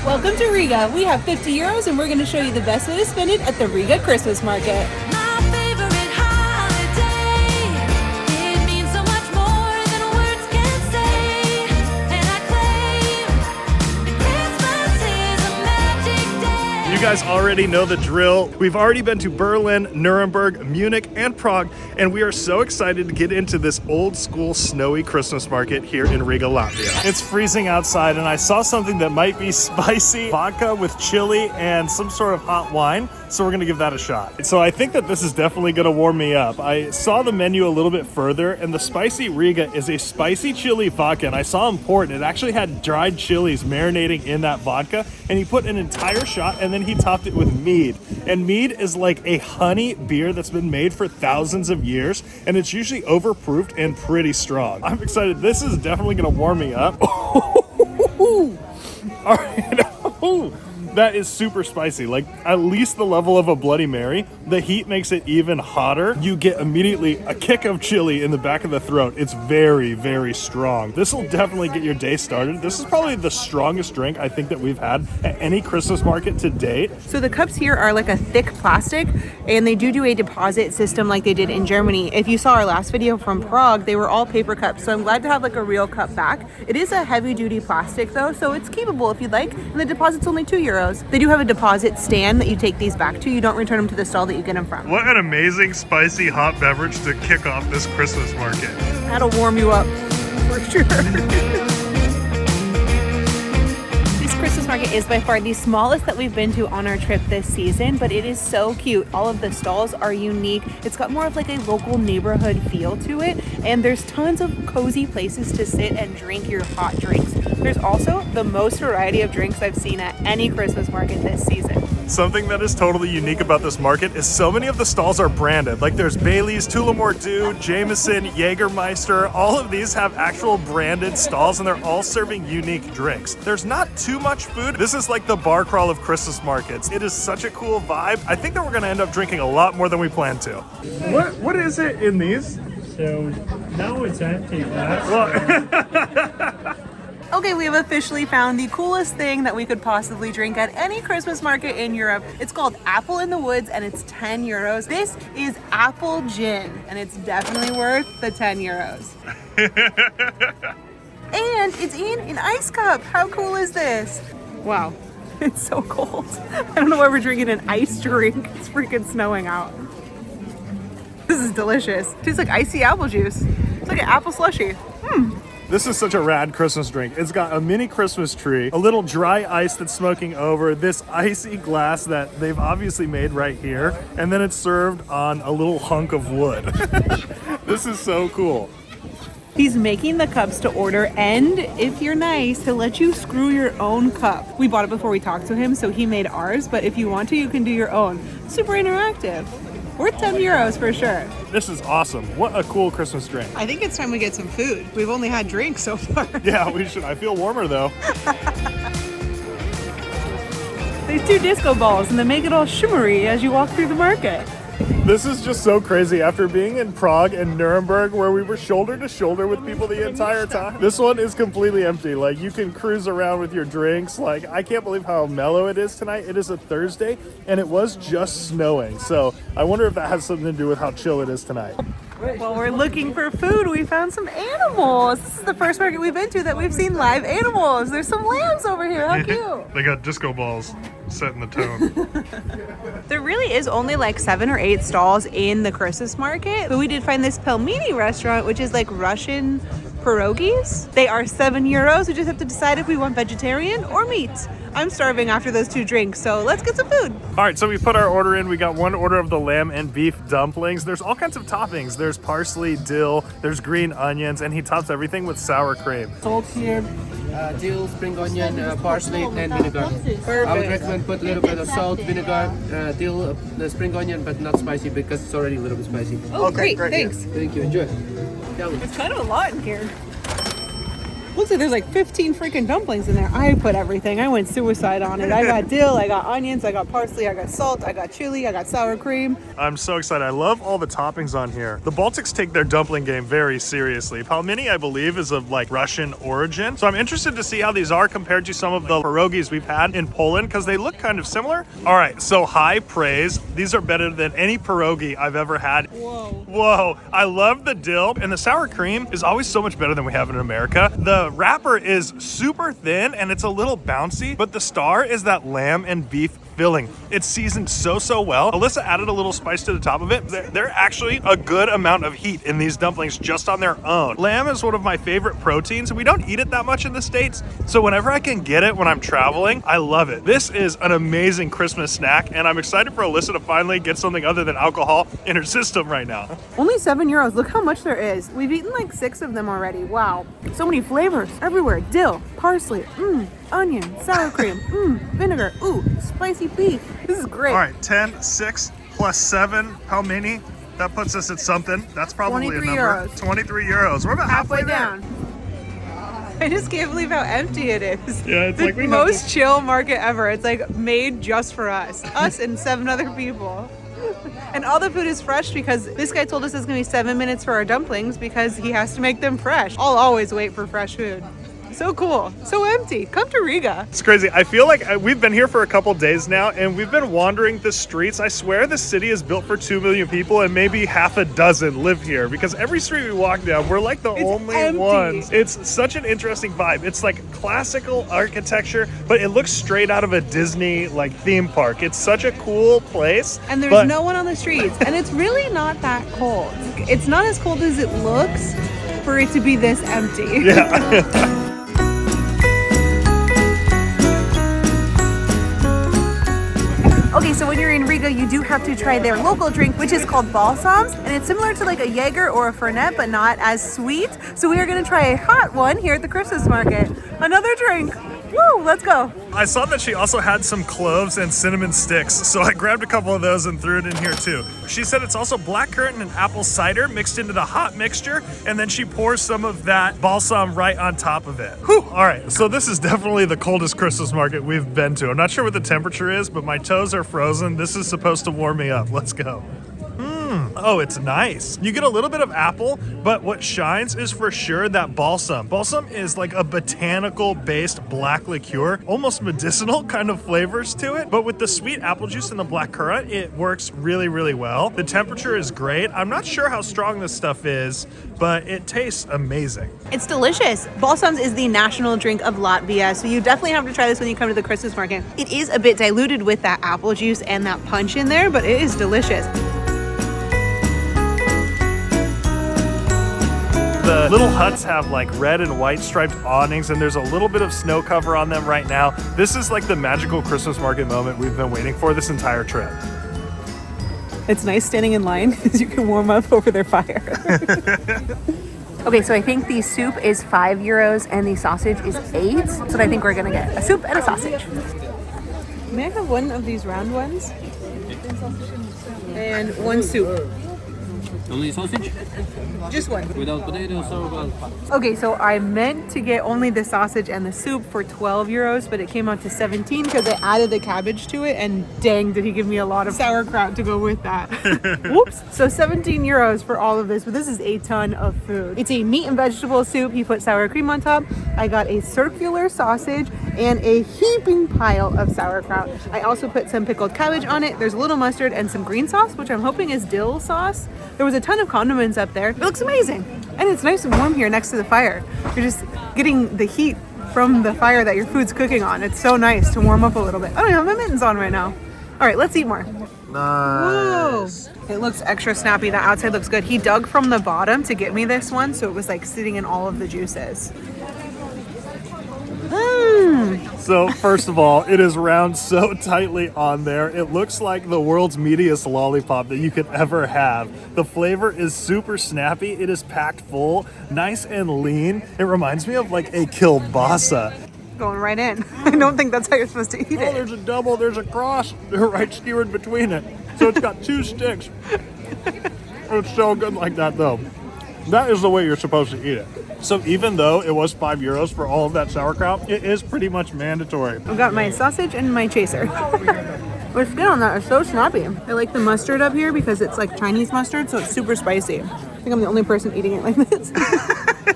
Welcome to Riga. We have 50 euros and we're going to show you the best way to spend it at the Riga Christmas Market. You guys already know the drill. We've already been to Berlin, Nuremberg, Munich, and Prague, and we are so excited to get into this old school snowy Christmas market here in Riga, Latvia. It's freezing outside, and I saw something that might be spicy vodka with chili and some sort of hot wine, so we're gonna give that a shot. So I think that this is definitely gonna warm me up. I saw the menu a little bit further, and the spicy Riga is a spicy chili vodka, and I saw him pour it. It actually had dried chilies marinating in that vodka, and he put an entire shot, and then he topped it with Mead. And Mead is like a honey beer that's been made for thousands of years, and it's usually overproofed and pretty strong. I'm excited. This is definitely gonna warm me up. All right. That is super spicy, like at least the level of a Bloody Mary. The heat makes it even hotter. You get immediately a kick of chili in the back of the throat. It's very, very strong. This will definitely get your day started. This is probably the strongest drink I think that we've had at any Christmas market to date. So the cups here are like a thick plastic, and they do a deposit system like they did in Germany. If you saw our last video from Prague, they were all paper cups. So I'm glad to have like a real cup back. It is a heavy duty plastic though, so it's keepable if you'd like. And the deposit's only €2. They do have a deposit stand that you take these back to. You don't return them to the stall that you get them from. What an amazing spicy hot beverage to kick off this Christmas market. That'll warm you up for sure. This Christmas market is by far the smallest that we've been to on our trip this season, but it is so cute. All of the stalls are unique. It's got more of like a local neighborhood feel to it, and there's tons of cozy places to sit and drink your hot drinks. There's also the most variety of drinks I've seen at any Christmas market this season. Something that is totally unique about this market is so many of the stalls are branded. Like there's Bailey's, Tullamore Dew, Jameson, Jägermeister. All of these have actual branded stalls, and they're all serving unique drinks. There's not too much food. This is like the bar crawl of Christmas markets. It is such a cool vibe. I think that we're gonna end up drinking a lot more than we planned to. What is it in these? So now it's empty. Okay, we have officially found the coolest thing that we could possibly drink at any Christmas market in Europe. It's called Apple in the Woods, and it's 10 euros. This is apple gin, and it's definitely worth the 10 euros. And it's in an ice cup. How cool is this? Wow, it's so cold. I don't know why we're drinking an ice drink. It's freaking snowing out. This is delicious. It tastes like icy apple juice. It's like an apple slushie. This is such a rad Christmas drink. It's got a mini Christmas tree, a little dry ice that's smoking over, this icy glass that they've obviously made right here, and then it's served on a little hunk of wood. This is so cool. He's making the cups to order, and if you're nice, he'll let you screw your own cup. We bought it before we talked to him, so he made ours, but if you want to, you can do your own. Super interactive. Worth 10 euros for sure. This is awesome. What a cool Christmas drink. I think it's time we get some food. We've only had drinks so far. Yeah, we should. I feel warmer though. There's 2 disco balls, and they make it all shimmery as you walk through the market. This is just so crazy. After being in Prague and Nuremberg, where we were shoulder to shoulder with people the entire time, this one is completely empty. Like, you can cruise around with your drinks. Like, I can't believe how mellow it is tonight. It is a Thursday, and it was just snowing. So I wonder if that has something to do with how chill it is tonight. While we're looking for food, we found some animals. This is the first market we've been to that we've seen live animals. There's some lambs over here. How cute. They got disco balls setting the tone. There really is only like 7 or 8 stalls in the Christmas market, but we did find this Pelmeni restaurant, which is like Russian pierogies. They are 7 euros. We just have to decide if we want vegetarian or meat. I'm starving after those 2 drinks, so let's get some food. All right, so we put our order in. We got 1 order of the lamb and beef dumplings. There's all kinds of toppings. There's parsley, dill, there's green onions, and he tops everything with sour cream. Salt here, dill, spring onion, parsley, and vinegar. Perfect. I would recommend put a little bit of salt, vinegar, dill, spring onion, but not spicy because it's already a little bit spicy. Oh, Okay, great. Thanks. Thank you. Enjoy. There's kind of a lot in here. Looks like there's like 15 freaking dumplings in there. I put everything. I went suicide on it. I got dill, I got onions, I got parsley, I got salt, I got chili, I got sour cream. I'm so excited. I love all the toppings on here. The Baltics take their dumpling game very seriously. Pelmeni, I believe, is of like Russian origin. So I'm interested to see how these are compared to some of the pierogies we've had in Poland because they look kind of similar. All right, so high praise. These are better than any pierogi I've ever had. Whoa. I love the dill, and the sour cream is always so much better than we have in America. The wrapper is super thin and it's a little bouncy, but the star is that lamb and beef filling. It's seasoned so well. Alyssa added a little spice to the top of it. They're actually a good amount of heat in these dumplings just on their own. Lamb is one of my favorite proteins. We don't eat it that much in the States, so whenever I can get it when I'm traveling, I love it. This is an amazing Christmas snack, and I'm excited for Alyssa to finally get something other than alcohol in her system right now. Only €7. Look how much there is. We've eaten like 6 of them already. Wow. So many flavors everywhere. Dill, parsley, onion, sour cream, vinegar, spicy beef. This is great. All right, 10, 6 plus 7, how many? That puts us at something. That's probably a number. €23. 23 euros. We're about halfway down. I just can't believe how empty it is. Yeah, it's the like we have most chill market ever. It's like made just for us and 7 other people. And all the food is fresh because this guy told us it's gonna be 7 minutes for our dumplings because he has to make them fresh. I'll always wait for fresh food. So cool, so empty. Come to Riga. It's crazy. I feel like we've been here for a couple days now and we've been wandering the streets. I swear this city is built for 2 million people and maybe half a dozen live here because every street we walk down, we're like the only empty. ones. It's such an interesting vibe. It's like classical architecture, but it looks straight out of a Disney like theme park. It's such a cool place. And there's no one on the streets and it's really not that cold. It's not as cold as it looks for it to be this empty. Yeah. Okay, so when you're in Riga, you do have to try their local drink, which is called Balsams, and it's similar to like a Jaeger or a Fernet, but not as sweet. So we are gonna try a hot one here at the Christmas market. Another drink. Woo, let's go. I saw that she also had some cloves and cinnamon sticks, so I grabbed a couple of those and threw it in here too. She said it's also blackcurrant and apple cider mixed into the hot mixture, and then she pours some of that balsam right on top of it. Whew. All right, so this is definitely the coldest Christmas market we've been to. I'm not sure what the temperature is, but my toes are frozen. This is supposed to warm me up. Let's go. Oh, it's nice. You get a little bit of apple, but what shines is for sure that balsam. Balsam is like a botanical-based black liqueur, almost medicinal kind of flavors to it, but with the sweet apple juice and the black currant, it works really well. The temperature is great. I'm not sure how strong this stuff is, but it tastes amazing. It's delicious. Balsams is the national drink of Latvia, so you definitely have to try this when you come to the Christmas market. It is a bit diluted with that apple juice and that punch in there, but it is delicious. The little huts have like red and white striped awnings and there's a little bit of snow cover on them right now. This is like the magical Christmas market moment we've been waiting for this entire trip. It's nice standing in line because you can warm up over their fire. Okay, so I think the soup is €5 and the sausage is 8. That's what I think we're gonna get. A soup and a sausage. May I have one of these round ones? And one soup. Only sausage? Just one. Without potatoes or without? Okay, so I meant to get only the sausage and the soup for €12, but it came out to 17 because I added the cabbage to it, and dang, did he give me a lot of sauerkraut to go with that. Whoops. So €17 for all of this, but this is a ton of food. It's a meat and vegetable soup. He put sour cream on top. I got a circular sausage and a heaping pile of sauerkraut. I also put some pickled cabbage on it. There's a little mustard and some green sauce, which I'm hoping is dill sauce. There was a ton of condiments up there. It looks amazing. And it's nice and warm here next to the fire. You're just getting the heat from the fire that your food's cooking on. It's so nice to warm up a little bit. I don't even have my mittens on right now. All right, let's eat more. Nice. Whoa. It looks extra snappy. The outside looks good. He dug from the bottom to get me this one, so it was like sitting in all of the juices. So first of all, it is round so tightly on there. It looks like the world's meatiest lollipop that you could ever have. The flavor is super snappy. It is packed full, nice and lean. It reminds me of like a kielbasa. Going right in. I don't think that's how you're supposed to eat Oh, it. there's a double, there's a cross. They're right skewered between it. So it's got 2 sticks. It's so good like that though. That is the way you're supposed to eat it. So even though it was €5 for all of that sauerkraut, it is pretty much mandatory. I've got my sausage and my chaser. The skin on that is so snappy. I like the mustard up here because it's like Chinese mustard, so it's super spicy. I think I'm the only person eating it like this.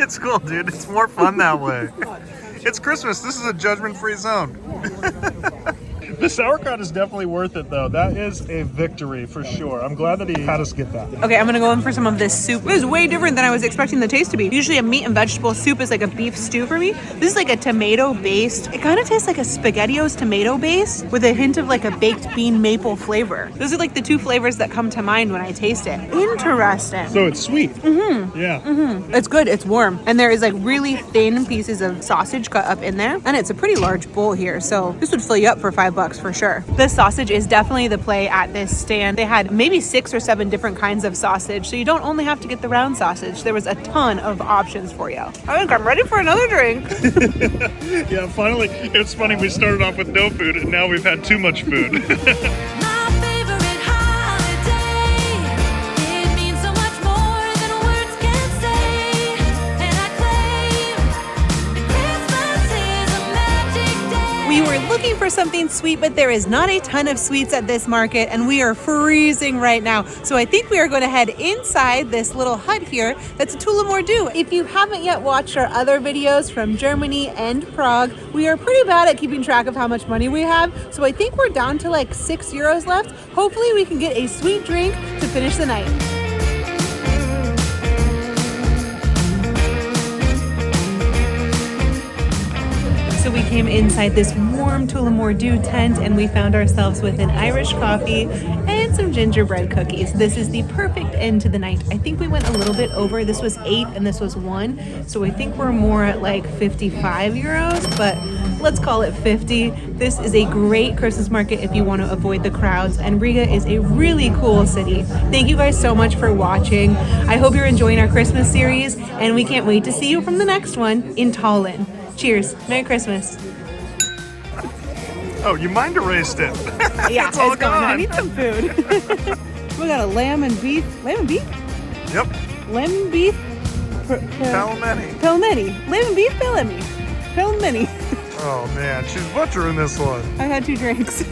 It's cool, dude. It's more fun that way. It's Christmas. This is a judgment-free zone. The sauerkraut is definitely worth it, though. That is a victory for sure. I'm glad that he had us get that. Okay, I'm gonna go in for some of this soup. It is way different than I was expecting the taste to be. Usually a meat and vegetable soup is like a beef stew for me. This is like a tomato-based. It kind of tastes like a SpaghettiOs tomato base with a hint of like a baked bean maple flavor. Those are like the two flavors that come to mind when I taste it. Interesting. So it's sweet. Mm-hmm. Yeah. Mm-hmm. It's good. It's warm. And there is like really thin pieces of sausage cut up in there. And it's a pretty large bowl here. So this would fill you up for $5 for sure. The sausage is definitely the play at this stand. They had maybe 6 or 7 different kinds of sausage. So you don't only have to get the round sausage. There was a ton of options for you. I think I'm ready for another drink. Yeah, finally. It's funny. We started off with no food and now we've had too much food. We were looking for something sweet, but there is not a ton of sweets at this market, and we are freezing right now. So I think we are going to head inside this little hut here that's a Tullamore do. If you haven't yet watched our other videos from Germany and Prague, we are pretty bad at keeping track of how much money we have. So I think we're down to like €6 left. Hopefully we can get a sweet drink to finish the night. So we came inside this warm Tullamore Dew tent and we found ourselves with an Irish coffee and some gingerbread cookies. This is the perfect end to the night. I think we went a little bit over. This was 8 and this was 1. So I think we're more at like €55, but let's call it 50. This is a great Christmas market if you want to avoid the crowds, and Riga is a really cool city. Thank you guys so much for watching. I hope you're enjoying our Christmas series, and we can't wait to see you from the next one in Tallinn. Cheers. Merry Christmas. Oh, you mind erased it. Yeah, it's all it's gone. I gone. need some food. We got a lamb and beef. Lamb and beef? Yep. Lamb and beef? Pelmeni. Pelmeni. Lamb and beef Pelmeni. Pelmeni. Oh man, she's butchering this one. I had 2 drinks.